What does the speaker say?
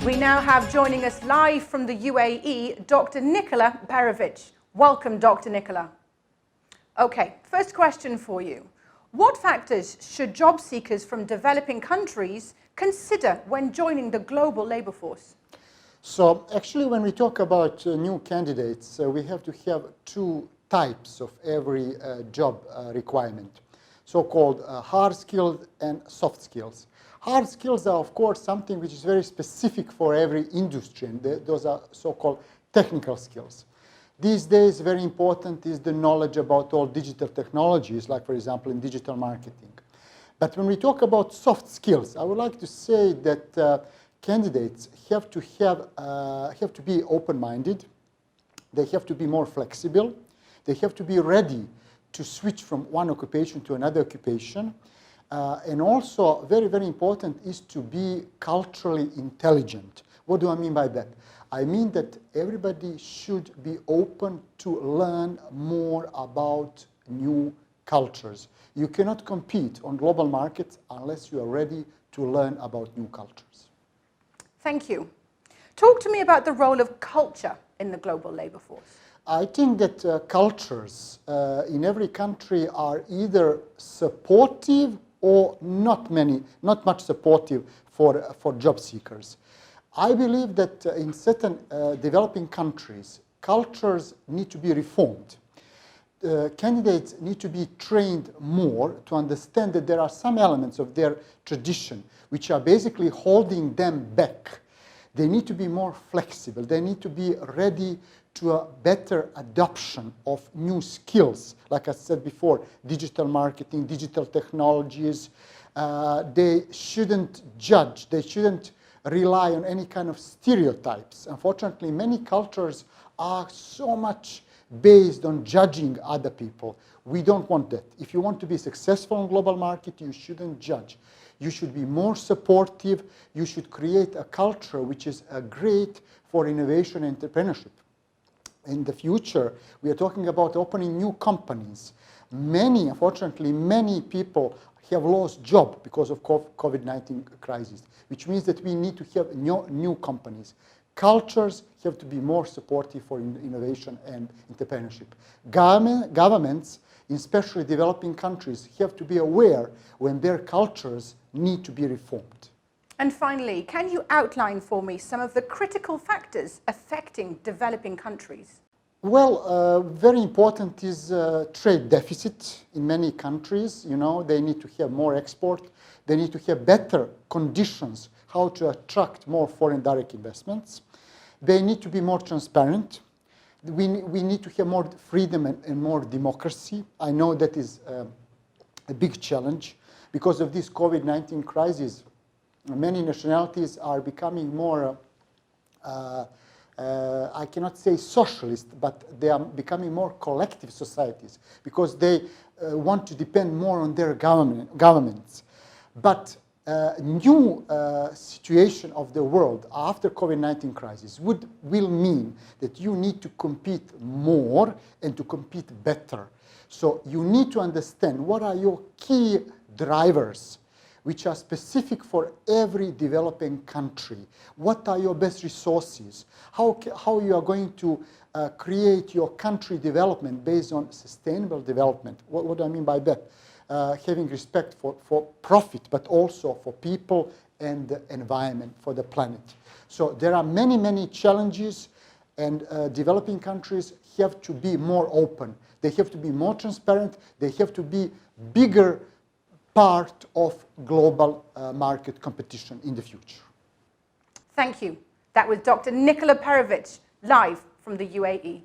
We now have joining us live from the UAE, Dr. Nicola Perovic. Welcome, Dr. Nicola. Okay, first question for you. What factors should job seekers from developing countries consider when joining the global labor force? So actually, when we talk about new candidates, we have to have two types of every job requirement, so-called hard skills and soft skills. Hard skills are, of course, something which is very specific for every industry, and those are so-called technical skills. These days, very important is the knowledge about all digital technologies, like, for example, in digital marketing. But when we talk about soft skills, I would like to say that candidates have to be open-minded. They have to be more flexible. They have to be ready to switch from one occupation to another occupation. And also, very, very important is to be culturally intelligent. What do I mean by that? I mean that everybody should be open to learn more about new cultures. You cannot compete on global markets unless you are ready to learn about new cultures. Thank you. Talk to me about the role of culture in the global labor force. I think that cultures in every country are either supportive or not much supportive for job seekers. I believe that in certain developing countries, cultures need to be reformed. Candidates need to be trained more to understand that there are some elements of their tradition which are basically holding them back. They need to be more flexible. They need to be ready to a better adoption of new skills. Like I said before, digital marketing, digital technologies. They shouldn't judge. They shouldn't rely on any kind of stereotypes. Unfortunately, many cultures are so much based on judging other people. We don't want that. If you want to be successful in global market, you shouldn't judge. You should be more supportive. You should create a culture which is great for innovation and entrepreneurship. In the future, we are talking about opening new companies. Unfortunately, many people have lost jobs because of Covid-19 crisis, which means that we need to have new companies. Cultures have to be more supportive for innovation and entrepreneurship. Governments, especially developing countries, have to be aware when their cultures need to be reformed. And finally, can you outline for me some of the critical factors affecting developing countries? Well, very important is trade deficit in many countries. You know, they need to have more export. They need to have better conditions how to attract more foreign direct investments. They need to be more transparent. We need to have more freedom and more democracy. I know that is a big challenge. Because of this COVID-19 crisis, many nationalities are becoming more, I cannot say socialist, but they are becoming more collective societies because they want to depend more on their governments. But new situation of the world after COVID-19 crisis will mean that you need to compete more and to compete better. So you need to understand what are your key drivers which are specific for every developing country. What are your best resources? How you are going to create your country development based on sustainable development? What do I mean by that? Having respect for profit, but also for people and the environment, for the planet. So there are many, many challenges, and developing countries have to be more open. They have to be more transparent. They have to be bigger part of global market competition in the future. Thank you. That was Dr. Nicola Perovic, live from the UAE.